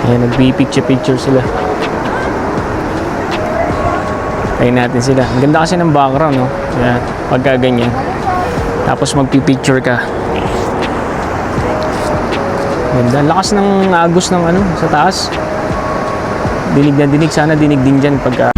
Ayan, nagpipicture sila. Tayo natin sila. Ang ganda kasi ng background, no? Ayan, pagka ganyan. Tapos magpipicture ka. Ganda. Lakas ng agos ng ano, sa taas. Dinig na dinig. Sana dinig din dyan pagka...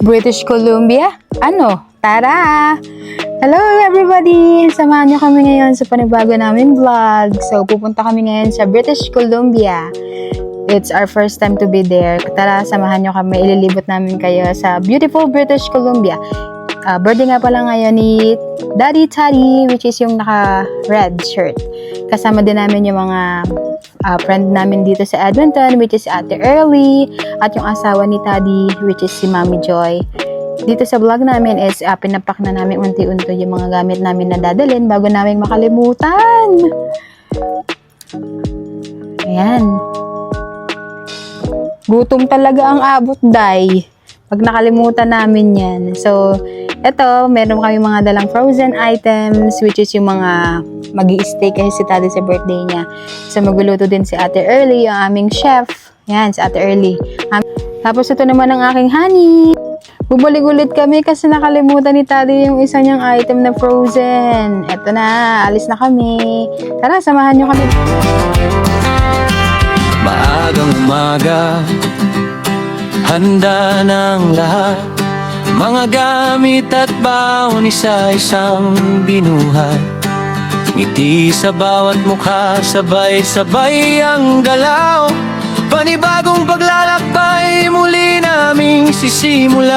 British Columbia? Ano? Tara! Hello everybody! Samahan niyo kami ngayon sa panibago namin vlog. So, pupunta kami ngayon sa British Columbia. It's our first time to be there. Tara, samahan niyo kami. Ililibot namin kayo sa beautiful British Columbia. Birthday nga pala ngayon ni Daddy Taddy, which is yung naka-red shirt. Kasama din namin yung mga friend namin dito sa Edmonton, which is Ate Early, at yung asawa ni Taddy, which is si Mami Joy. Dito sa vlog namin is pinapak na namin unti-unti yung mga gamit namin na dadalhin bago namin makalimutan. Ayan. Gutom talaga ang abot, day. Pag nakalimutan namin yan. So, eto, meron kami mga dalang frozen items, which is yung mga magi-stay kasi si Taddy sa birthday niya. So, magluluto din si Ate Early, ang aming chef. Yan, si Ate Early. Tapos, ito naman ang aking honey. Bumalik ulit kami kasi nakalimutan ni Taddy yung isa niyang item na frozen. Eto na, alis na kami. Tara, samahan niyo kami. Maagang umaga, handa ng lahat, mga gamit at baon isa-isang binuhat. Ngiti sa bawat mukha, sabay-sabay ang galaw. Panibagong paglalakbay, muli naming sisimulan.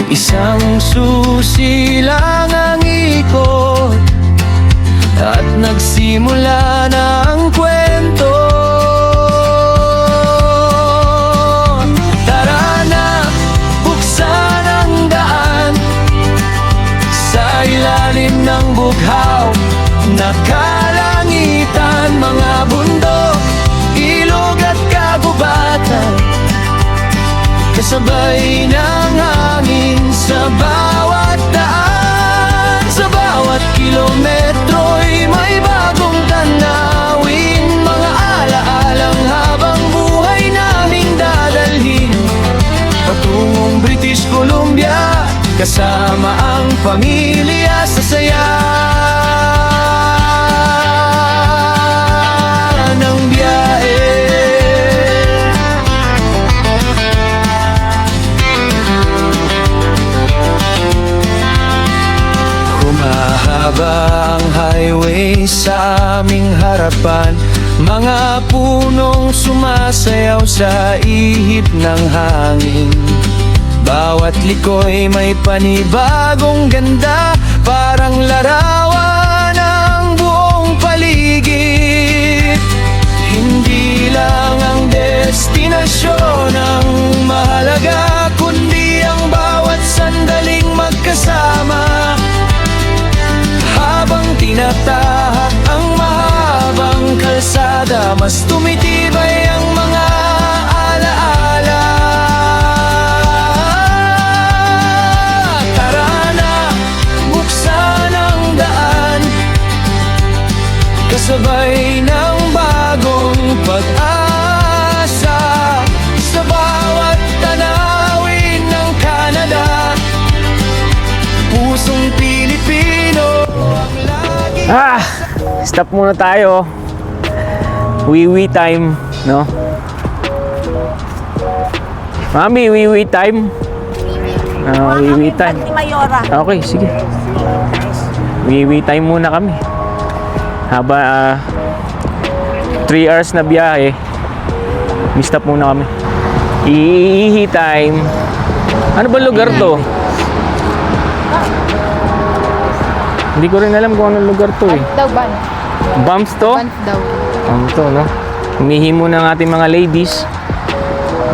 Isang susi lang ang ikot, at nagsimula na ang kwento. Tara na, buksan ang daan sa ilalim ng bughaw. Nakalangitan, mga bundok, ilog at kagubatan, kasabay ng hangin sa bawat daan. Sa bawat kilometro'y may bagong tanawin, mga alaalang habang buhay naming dadalhin patungong British Columbia, kasama ang pamilya sa saya ng biyahe. Humahaba ang highway sa aming harapan, mga punong sumasayaw sa ihip ng hangin. Bawat liko'y may panibagong ganda, parang larawan ng buong paligid. Hindi lang ang destinasyon ang mahalaga, kundi ang bawat sandaling magkasama. Habang tinatahak ang mahabang kalsada, mas tumitibay ang mga alaala. Tara na, buksan ang daan, kasabay ng bagong pag-asa. Sa bawat tanawin ng Canada, pusong Pilipino ang lagi. Stop muna tayo. Wiwi time, no? Mami, wiwi time. Wiwi time. Okay, sige. Wiwi time muna kami. Haba 3 hours na biyahe. Mi-stop muna kami. Iihi time. Ano ba lugar to? Hindi ko rin alam kung anong lugar to eh. Ban. Bumps to? Ban daw. Bumps to, no? Umihi muna ng ating mga ladies.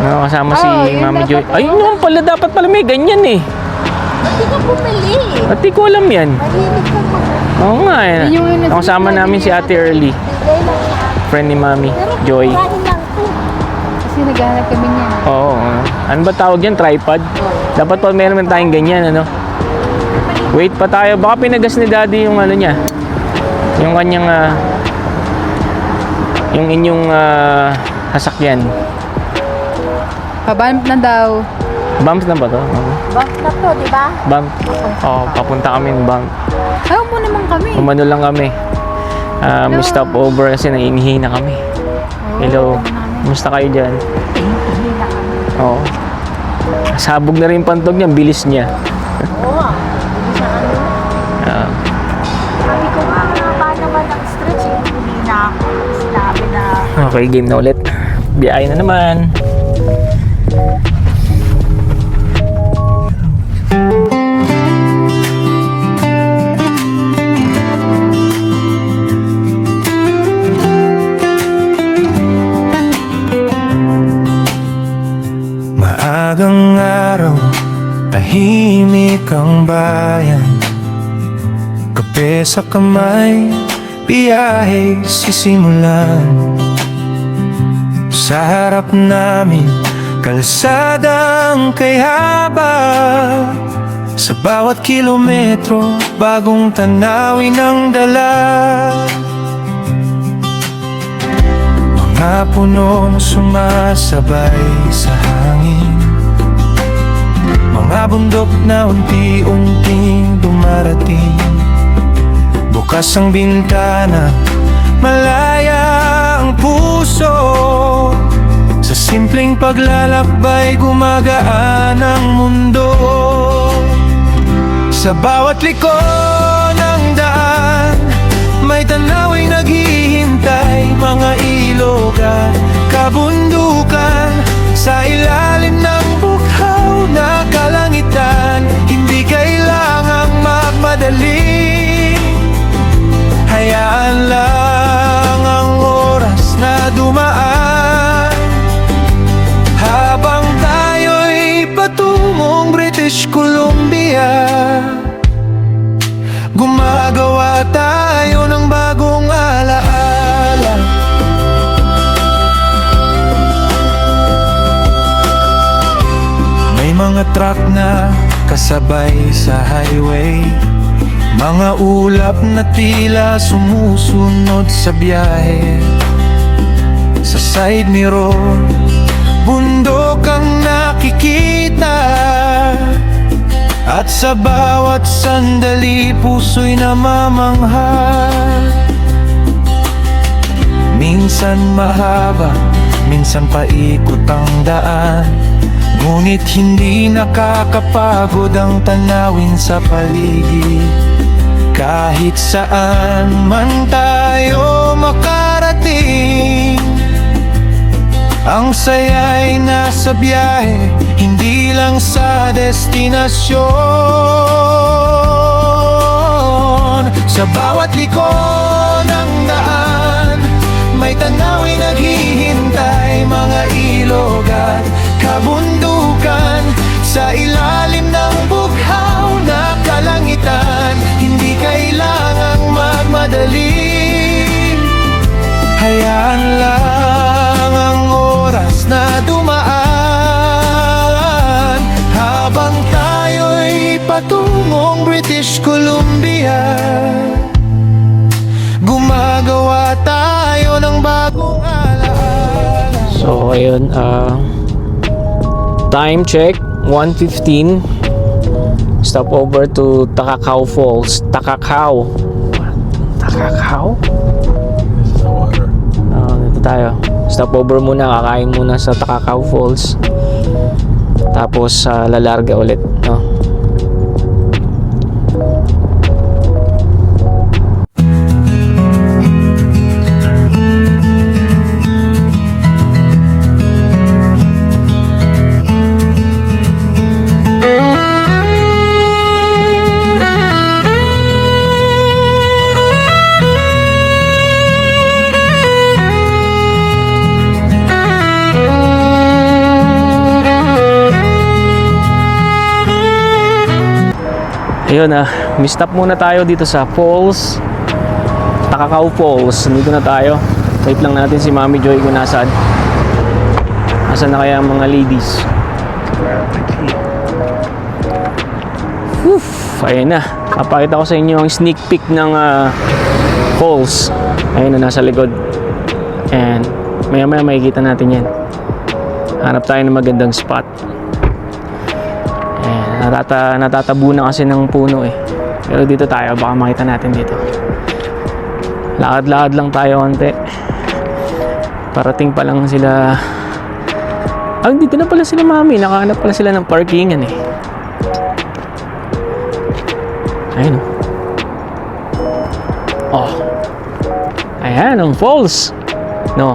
No, kasama si yun Mami Joy. dapat, Ayun naman pala, dapat pala may ganyan eh. Hindi ka bumili. At di ko alam yan. Mahilig ka mo. Oo nga eh. Yun yung ano, Nakasama namin si Ate Early. Bigay lang siya. Friend ni Mami. Joy. Murahin lang to. Kasi naghahanap kami niya. Oo. Ano ba tawag yan? Tripod? Dapat pa meron tayong ganyan, ano? Wait pa tayo. Baka pinagas ni Daddy yung ano niya. Yung kanyang, yung inyong sasakyan. Pabump na daw. Bumps na ba to? Bak na to, di ba? Bump. Oo, papunta kami ng bump. Ayaw mo naman kami. Umano lang kami. May stop over kasi nangingihina kami. Hello. Kumusta kayo dyan? Hindi na kami. Oo. Sabog na rin yung pantog niya. Bilis niya. Oo. Hindi na ano. Ah, Sabi ko nga, ba naman ang stretch, hindi na ako. Sinabi na, okay, game na ulit. Biyahe na naman. Maagang araw, tahimik ang bayan. Kape sa kamay, biyahe sisimulan. Sa harap namin, kalsadang kay haba. Sa bawat kilometro, bagong tanawin ang dala. Mga punong sumasabay sa hangin, mga bundok na unti-unting dumarating. Bukas ang bintana, malaya ang puso. Sa simpleng paglalakbay, gumagaan ang mundo. Sa bawat liko ng daan, may tanawing naghihintay. Mga ilog at kabundukan, sa ilalim ng bughaw na kalangitan. Hindi kailangang magmadali, hayaan lang ang oras na dumaan. Habang tayo'y patungong British Columbia, gumagawa tayo ng bagong alaala. May mga truck na kasabay sa highway, mga ulap na tila sumusunod sa biyahe. Sa side mirror, bundok ang nakikita. At sa bawat sandali, puso'y namamangha. Minsan mahaba, minsan paikot ang daan, ngunit hindi nakakapagod ang tanawin sa paligid. Kahit saan man tayo makarating, ang saya'y nasa biyahe, hindi lang sa destinasyon. Sa bawat liko ng daan, may tanawin naghihintay. Mga ilog at kabundukan, sa ilalim ng bughaw na kalangitan. Hindi kailangang magmadali, hayaan lang ang oras na dumaan. Habang tayo'y patungong British Columbia, gumagawa tayo ng bagong alaala. So, ayun. Time check. 1:15. Stop over to Takakaw Falls. Takakaw. Dito tayo. Stop over muna. Kakain muna sa Takakaw Falls. Tapos lalarga ulit. No? Ayun mi-stop muna tayo dito sa Falls. Takakaw Falls. Dito na tayo. Wait lang natin si Mami Joy kung nasaan. Nasaan na kaya ang mga ladies? Ayun na. Papakita ko sa inyo ang sneak peek ng falls. Ayun na, nasa likod. And maya maya makikita natin yan. Hanap tayo ng magandang spot. And natatabunan kasi ng puno eh. Pero dito tayo, baka makita natin dito. Lakad-lakad lang tayo konti. Parating pa lang sila. Dito na pala sila Mami. Nakahanap pala sila ng parkingan eh. Ayun oh. Ayan ang falls. No.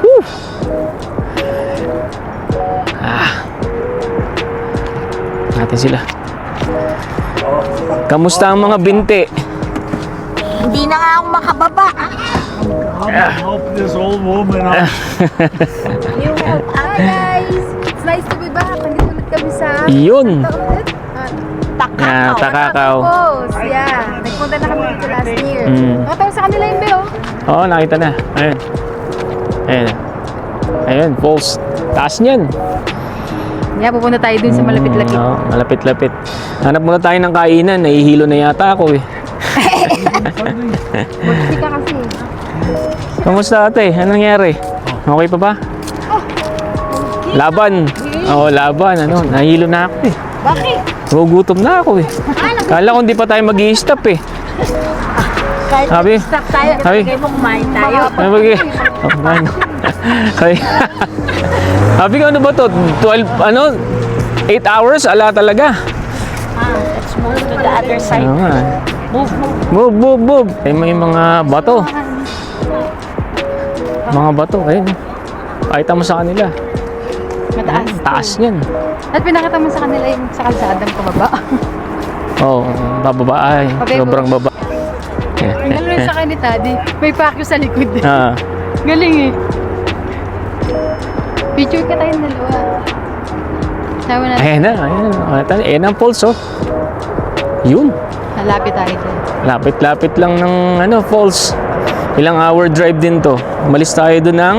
Woo. Natin sila. Kamusta ang mga binti? Hindi na nga ako makababa. Help this old woman out. Hi guys! It's nice to be back. Nandito ulit kami sa... Yun. Takakaw. Takakaw. Yeah. Nagpunta na kami dito last year. Nakatawa sa kanila yung Beo. Oo, nakita na. Ayun. Ayun. Ayun, falls. Taas niyan. Yeah, pupunta tayo dun sa malapit-lapit. Oo, malapit-lapit. Hanap muna tayo ng kainan. Nahihilo na yata ako eh. Hindi ka kasi. Kamusta ate? Anong nangyari? Okay pa ba? Laban. Oo, laban. Nahihilo na ako eh. Bakit? Gugutom na ako eh. Kala ko hindi pa tayo mag-i-stop eh. Kahit Sabi? stop tayo, Sabi? kaya mo kumain tayo. Sabi ko ano ba to? 12, 8 hours? Ala talaga. Let's move to the other side. Ano nga. Move. May mga bato. Mga bato. Ayun. Pakita mo sa kanila. Mataas. Taas yan. At pinakita mo sa kanila yung sa kalsadang pababa. Oo, bababa. Ay, sobrang baba. Ang galing sa akin ni Taddy. May pakyo sa likod. Ah, Galing eh. Picture ka tayong dalawa. Sabi natin. Ayan ang falls oh. Yun. Nalapit tayo dyan. Lapit-lapit lang ng falls. Ilang hour drive din to. Umalis tayo doon ng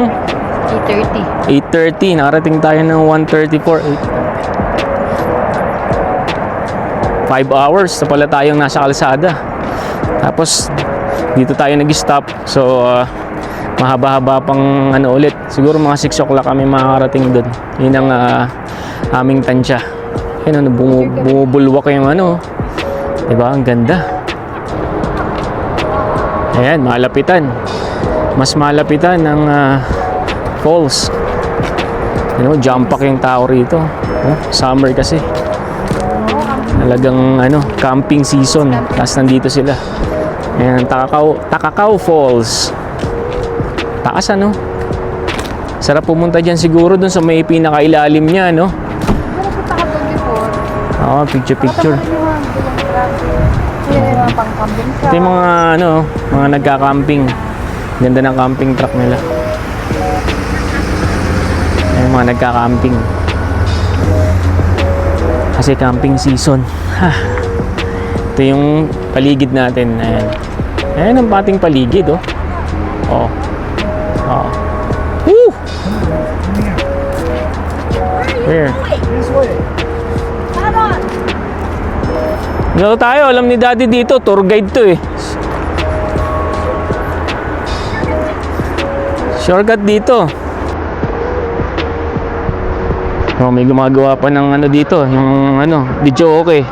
8:30. 8:30. Nakarating tayo ng 1:34. 5 hours na pala tayong nasa kalsada. Tapos dito tayo nag-stop. So mahaba-haba pang ulit. Siguro mga 6 o'clock kami makakarating doon. Yun ang aming tansya. Ayun, bumubulwak yung diba? Ang ganda. Ayan, malapitan. Mas malapitan ng falls. Jump pack yung tao rito. Summer kasi. Talagang camping season. Tapos nandito sila. Ayan, Takakaw Falls. Taas Sarap pumunta dyan siguro dun sa may pinakailalim niya, Punta ka doon before. Oo, picture. Ito yung mga nagka-camping. Ganda ng camping truck nila. Ayan, mga nagka-camping. Kasi camping season. Ito yung paligid natin. Ayan. Ayan ang pating paligid, oh. Oh. Oh. Woo! Where? Dito tayo, alam ni Daddy dito, tour guide to eh. Shortcut dito. Oh, may gumagawa pa ng dito, yung video okay.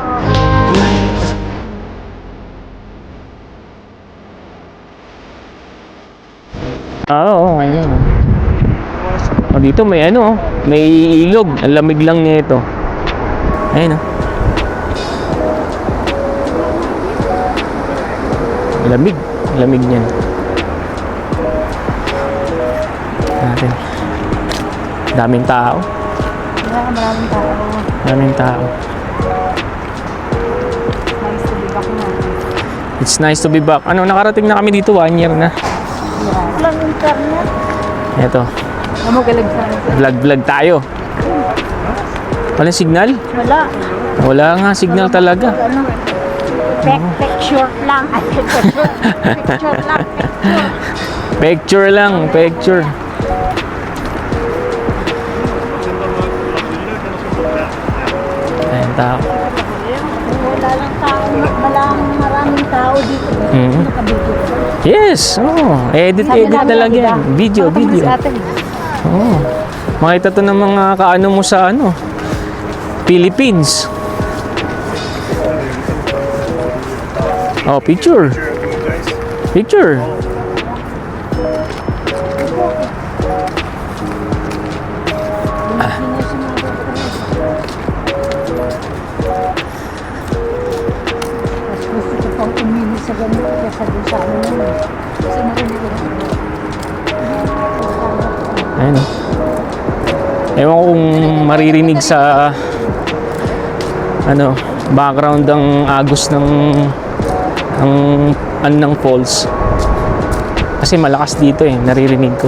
Oo, ayun. Oh, dito may may ilog, ang lamig lang nito. Ayun lamig niyan. Natin. Daming tao. Maraming tao. It's nice to be back. Nakarating na kami dito 1 year na. Walang internet. Eto. Galag sa Vlog tayo. Walang signal? Wala. Wala nga signal talaga. Picture lang. Ay, picture lang. Picture. Picture lang, picture. Ayun, tao. Wala lang tao. Maraming tao dito. Mhm. Nakabidyo. Yes, oh, edit talaga yan. Video. Oh. Makita to ng mga kaano mo sa ano, Philippines. Oh, picture. Picture. Gusto ko pang umili sa ganito kaya doon sa amin yun. Kasi marinig ko. Ayun oh. Ewan ko kung maririnig sa ano, background ang agos ng falls. Kasi malakas dito eh, naririnig ko.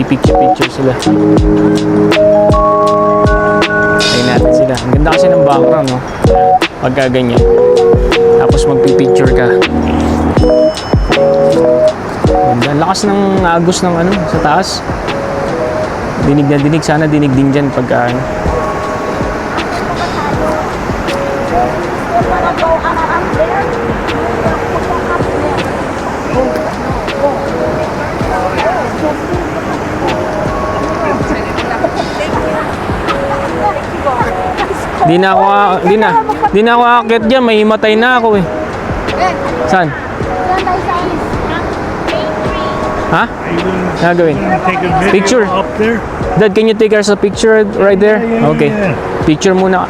Picture sila. Tayo natin sila. Ang ganda kasi ng background, no? Pagka ganyan. Tapos magpipicture ka. Ganda. Ang lakas ng agos ng ano, sa taas. Dinig na dinig. Sana dinig din dyan pagka ano. Di na ako aakyat dyan, may himatay na ako eh. Saan? Ha? Nagawin? Picture? Dad, can you take us a picture right there? Okay. Picture muna.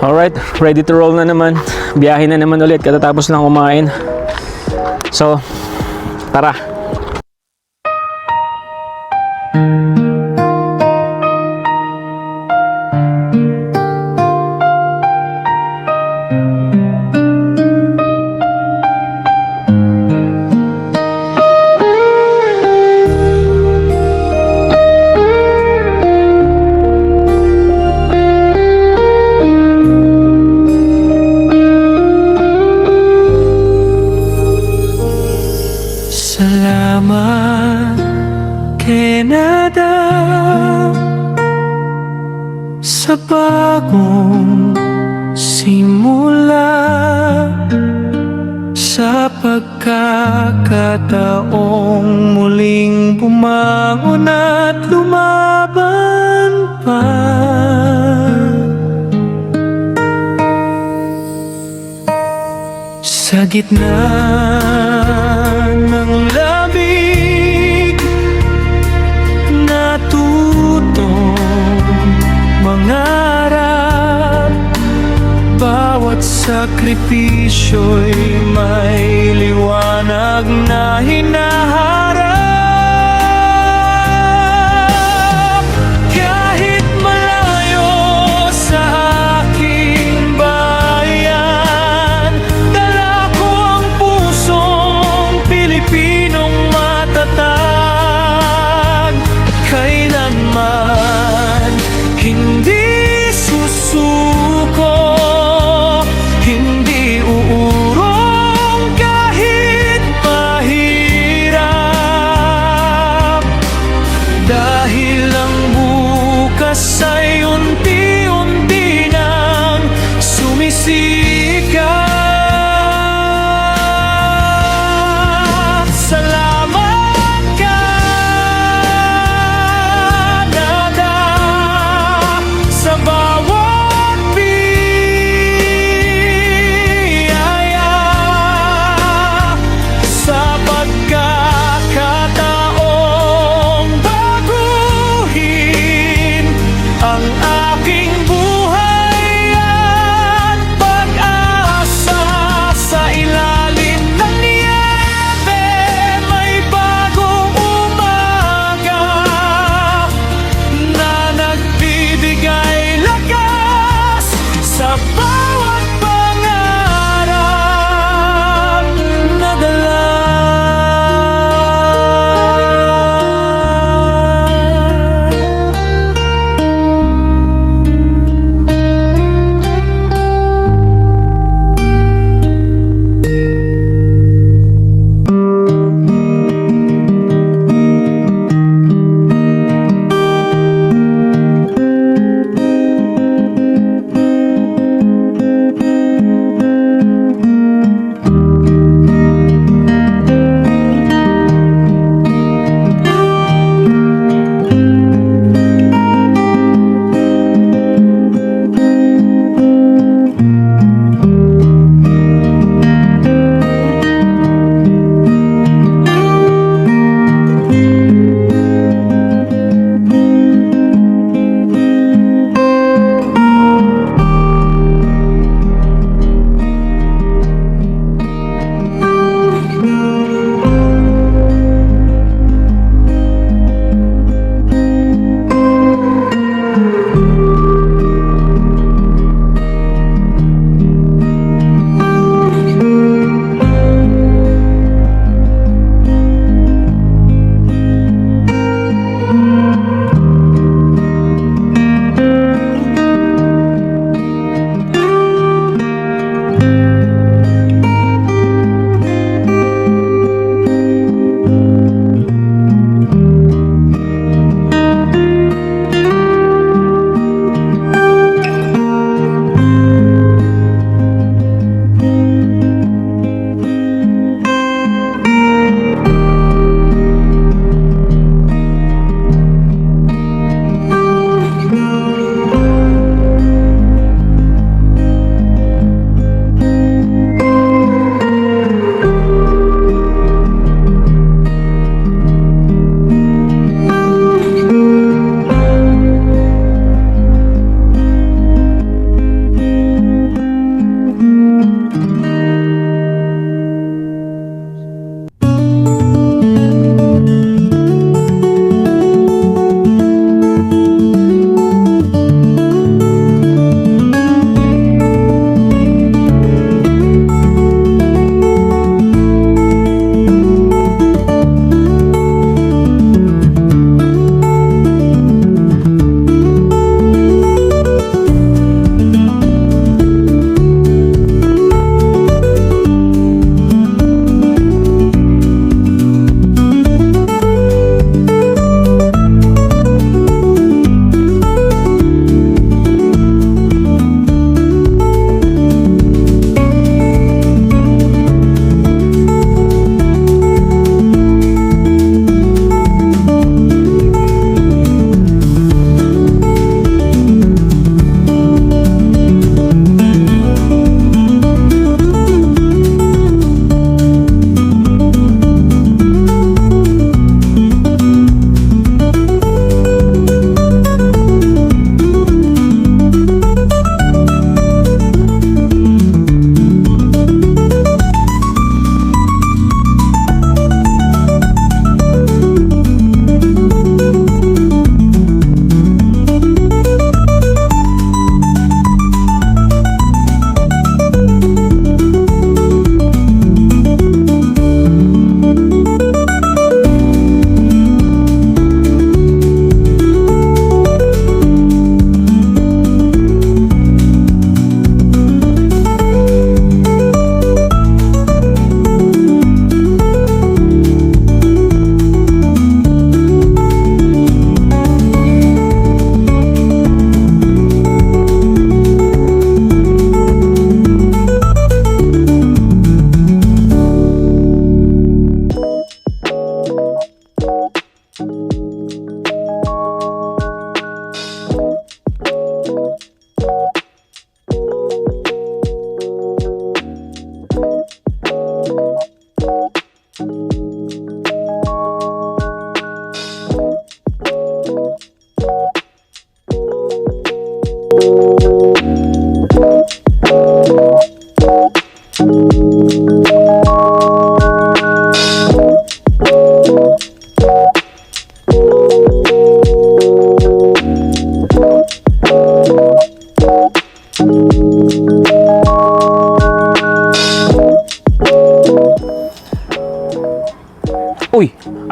Alright, ready to roll na naman. Biyahe na naman ulit katatapos lang kumain. So, tara. Canada, sa bagong simula, sa pagkakataong muling bumangon at lumaban pa. Sa gitna ng lamig, natutong mangarap. Bawat sakripisyo'y may liwanag na hinaharap. Kahit malayo sa aking bayan, dala ko ang pusong Pilipinong matatag. Kailanman hindi susuko, hindi uurong kahit mahirap. Dahil ang bukas ay unti-unti nang sumisikat. Salamat Canada sa bawat biyaya, sa pagkakataong baguhin ang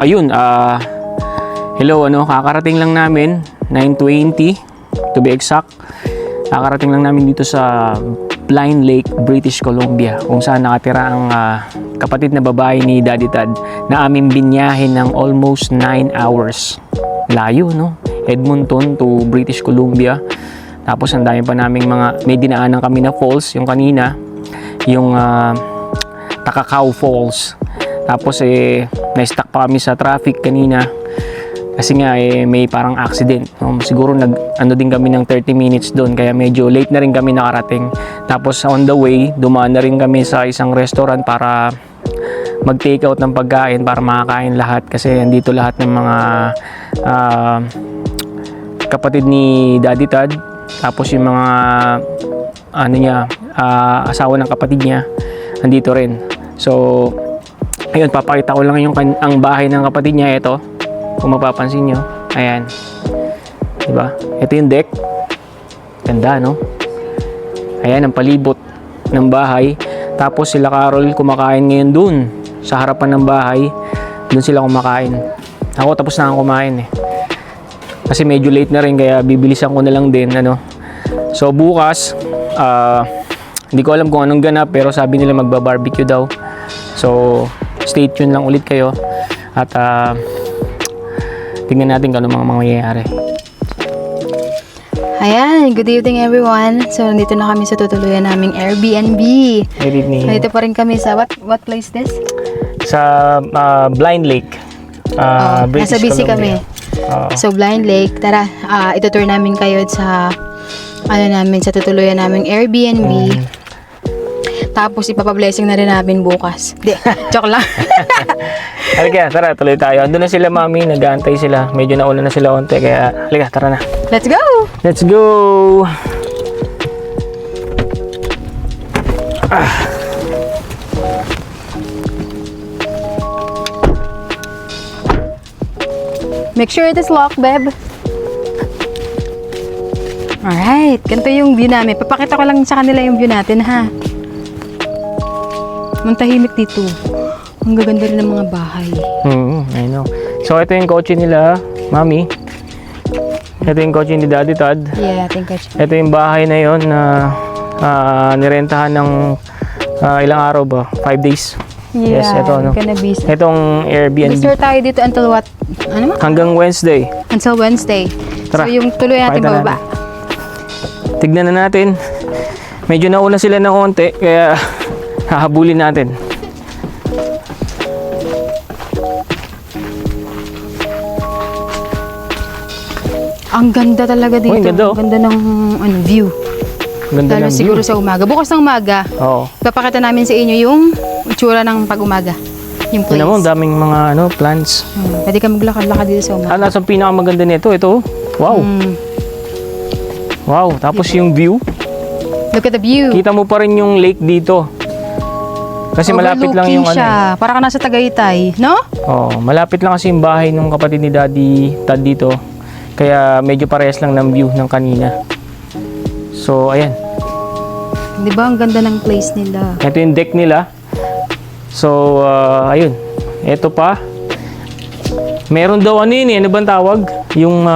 ayun, hello, kakarating lang namin, 9:20 to be exact. Kakarating lang namin dito sa Blind Lake, British Columbia, kung saan nakatira ang kapatid na babae ni Daddy Tad na aming binyahin ng almost 9 hours. Layo, no? Edmonton to British Columbia. Tapos ang dami pa naming may dinaanan kami na falls, yung kanina, yung Takakaw Falls. Tapos na-stuck pa kami sa traffic kanina kasi nga may parang accident. Siguro din kami ng 30 minutes doon, kaya medyo late na rin kami nakarating. Tapos on the way, dumaan na rin kami sa isang restaurant para mag-take out ng pagkain para makakain lahat kasi andito lahat ng mga kapatid ni Daddy Tad. Tapos yung mga asawa ng kapatid niya andito rin. So ayun, papakita ko lang ang bahay ng kapatid niya. Ito, kung mapapansin nyo, ayan, diba? Ito yung deck, ganda, no? Ayan ang palibot ng bahay. Tapos sila Carol kumakain ngayon dun sa harapan ng bahay. Dun sila kumakain. Ako tapos na akong kumain kasi medyo late na rin, kaya bibilisan ko na lang din, So bukas, hindi ko alam kung anong ganap, pero sabi nila magba-barbecue daw. So stay tuned lang ulit kayo at tingnan natin kung ano mga mangyayari. Ayan, good evening everyone. So, nandito na kami sa tutuluyan naming Airbnb. Good evening. Nandito pa rin kami sa, what place this? Sa Blind Lake. British Nasa busy Columbia. kami. So, Blind Lake, tara, itutour namin kayo sa, sa tutuluyan naming Airbnb. Tapos, ipapablessing na rin namin bukas. Di, joke lang. Halika, tara, tuloy tayo. Andun na sila, mami, nag-aantay sila. Medyo nauna na sila onte, kaya halika, tara na. Let's go! Let's go! Make sure it is locked, babe. Alright, ganito yung view namin. Papakita ko lang sa kanila yung view natin, ha? Mantahimik dito. Ang gaganda rin ng mga bahay. I know. So, ito yung kotse nila, mami. Ito yung kotse ni Daddy Tad. Yeah, I think Ito yung bahay na yon na nirentahan ng ilang araw ba? 5 days. Yeah, Yes, ito, gonna be. Itong Airbnb. Store tayo dito until what? Ano ma? Hanggang Wednesday. Until Wednesday. Tara, So, yung tuloy natin pakita bababa. Tignan na natin. Medyo nauna sila ng konti, kaya hahabulin natin. Ang ganda talaga dito. Ang ganda, oh. Ang ganda ng view. Ganda Lalo ng siguro view. sa umaga. Bukas ng umaga, Oo. papakita namin sa inyo yung itsura ng pag-umaga. Yung place. Tignan mo, ang daming mga plants. Pwede ka maglakad-lakad dito sa umaga. Nasa pinakamaganda nito, ito. Wow. Wow, tapos yung view. Look at the view. Kita mo pa rin yung lake dito. Kasi malapit lang yung Overlooking siya. Para ka nasa Tagaytay, no? malapit lang kasi yung bahay ng kapatid ni Daddy Tad dito. Kaya medyo parehas lang ng view ng kanina. So, ayan. Di ba ang ganda ng place nila? Ito yung deck nila. So, ayun. Ito pa. Meron daw ano bang tawag? Yung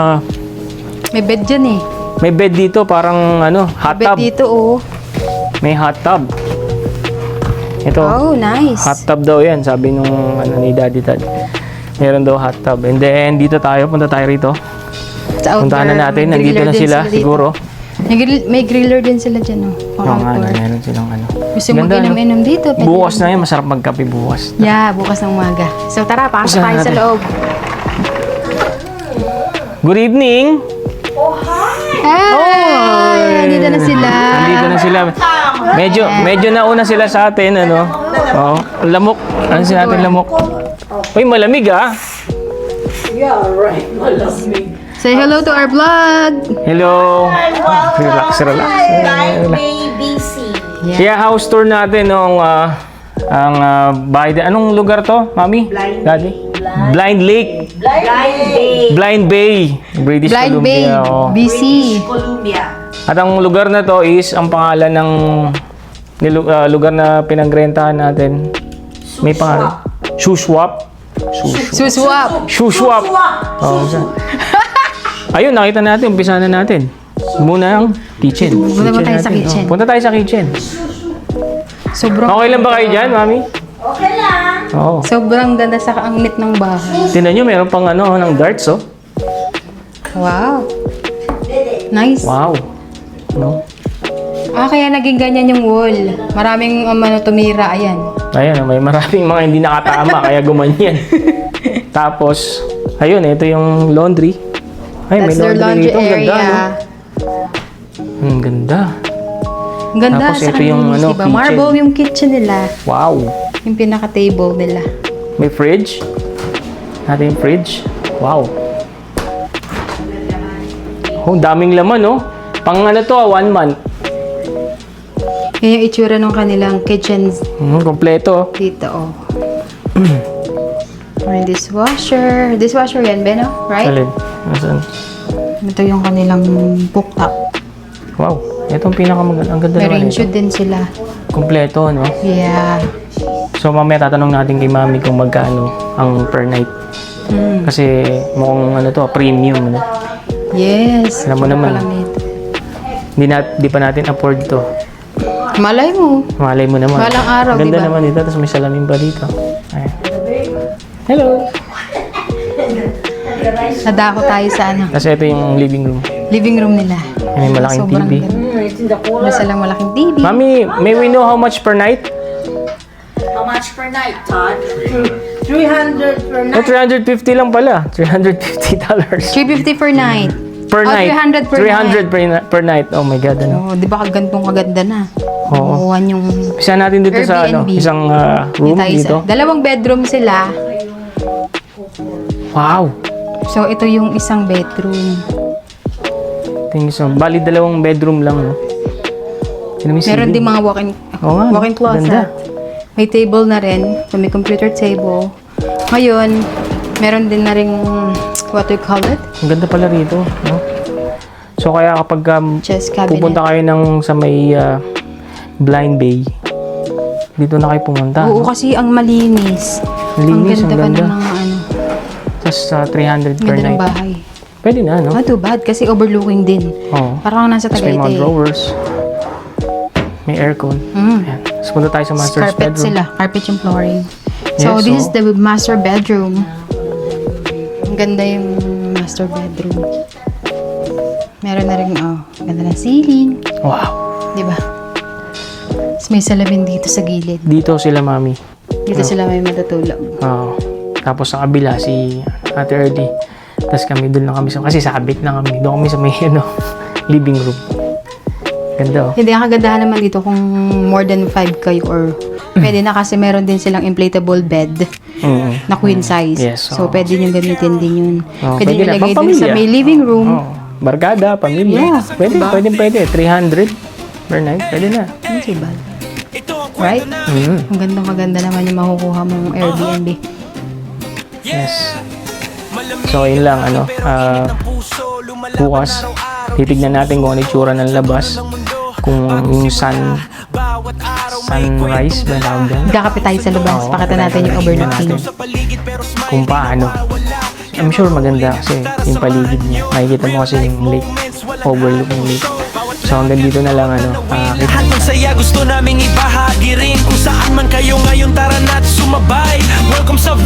May bed dyan eh. may bed dito, parang hot Bed tub. dito oh. May hot tub. Ito. Oh, nice. Hot tub daw yan, sabi nung ni Daddy Tad. Meron daw hot tub. And then, dito punta tayo rito. Sa outdoor, Puntahan na natin, may nandito griller na din sila, dito. siguro. May griller din sila dyan, oh. Pang Oo nga, outdoor. meron silang Gusto mo inom-inom dito? pwede Bukas din. na yan, masarap magkape bukas. Yeah, bukas ng umaga. So tara, pasok tayo sa natin. loob. Good evening! Hi! Nandito na sila. Nandito na sila. Medyo nauna sila sa atin, lamok. Ano sila natin, lamok? Uy, malamig ah. Say hello to our vlog. Hello. Relax. ABC. Kaya house tour natin nung ang bahay. Anong lugar to, Mami? Daddy? Blind Lake. Blind Bay. British Blind Bay, Columbia. Oo. BC. Columbia. At ang lugar na to is ang pangalan ng lugar na pinagrentahan natin. May pangalan. Shoe Swap. Suswap. Shoe swap. Oh, ayun, nakita natin. Umpisa na natin. Muna ang kitchen. Punta ba tayo sa natin. kitchen? Oh, punta tayo sa kitchen. Sobrang, Okay lang ba kayo dyan, mami? Okay lang. Oo. sobrang ganda sa kaanglit ng bahay. Tingnan nyo, meron pang ng darts, oh. Wow. Nice. Wow. No? Kaya naging ganyan yung wall. Maraming tumira. Ayan. Ayan, may maraming mga hindi nakatama, kaya gumanyan. Tapos, ayun, ito yung laundry. Ay, That's their laundry dito. Ang ganda, area. no? Ang ganda. Ang ganda Tapos sa ito yung, kanilis, diba? kitchen. Marble yung kitchen nila. Wow. Yung pinaka-table nila. May fridge. Natin yung fridge. Wow. Oh, daming laman, no? Pang 1 month. Yan yung itsura ng kanilang kitchen Kompleto. dito, oh. May dishwasher. Dishwasher yan, Beno? Right? Alin? Nasaan? Ito yung kanilang cooktop. Wow. Ito ang pinakamaganda. Ang ganda May naman range ito. din sila. Kompleto, no? Yeah. So, mamaya tatanong natin kay mami kung magkano ang per night. Kasi mukhang premium, no? Yes. Alam mo Ito naman. pa lang ito. Di pa natin afford to. Malay mo. Malay mo naman. Balang araw, Ganda diba? naman dito. Tapos may salamin pa dito. Ayan. Hello! Nadako tayo sa Kasi ito yung living room. living room nila. May malaking Sobrang TV. ganda. Basta lang malaking TV. Mami, may we know how much per night? How much per night, Todd? 300 per Oh, 350 lang pala. $350. $350 per night. Per Oh, night. 300 per 300 per night. Oh my God, ano? Oh, di ba kagantong kaganda na? Oo. Kukuhan yung Isa natin dito sa Airbnb. isang room tayo dito. Dalawang bedroom sila. Wow. So, ito yung isang bedroom. Tingin so. Bali, 2 bedroom lang, no? Meron din mga walk-in Oo nga, no? walk-in closet. Ganda. May table na rin. So, may computer table. Ngayon, meron din na rin what do you call it? Ang ganda pala rito, no? So, kaya kapag Chest cabinet. pupunta kayo sa may Blind Bay, dito na kayo pumunta. Oo, no? kasi ang malinis. Malinis, ang ganda ang pa ganda. ng mga Tapos 300 per ganda ng night. bahay. Pwede na, no? Not too bad kasi overlooking din. Oo. Parang nasa Tapos may mga Tagaytay. drawers. May aircon. Ayan. Tapos punta tayo sa master's Carpet bedroom. sila. Carpet yung flooring. So, Yes, this oh. is the master bedroom. Ang ganda yung master bedroom. Meron na rin, ganda ng ceiling. Wow. Di ba? Tapos may salamin dito sa gilid. Dito sila, mami. Dito sila may matutulog. Oo. Tapos sa kabila, si Ate Early. Tapos kami, doon lang kami. Kasi sabit lang kami. Doon kami sa may, living room. Ganda, oh. Hindi, ang kagandahan naman dito kung more than 5 kayo or pwede na kasi meron din silang inflatable bed na queen size. Yes, So, oo. pwede nyo gamitin din yun. Oh, pwede nyo na. lagay din Pampamilya. sa may living room. Oh. Barkada, pamilya. Yeah, Pwede, diba? pwede. 300 per night. Pwede na. Hindi si bad. Right? Ang ganda naman yung makukuha mong Airbnb. Yes. So, yun lang, bukas, titignan natin kung ano itsura ng labas. Kung yung sunrise ba tawag dyan? Kakapit tayo sa labas. Oo, Pakita natin yung overlooking. Kung paano. I'm sure maganda kasi yung paligid niya. Makikita mo kasi yung lake. Overlook yung lake. So hanggang dito na lang Lahat ng saya gusto naming ibahagi rin. Kung saan man kayo ngayon, tara na't sumabay. Welcome sa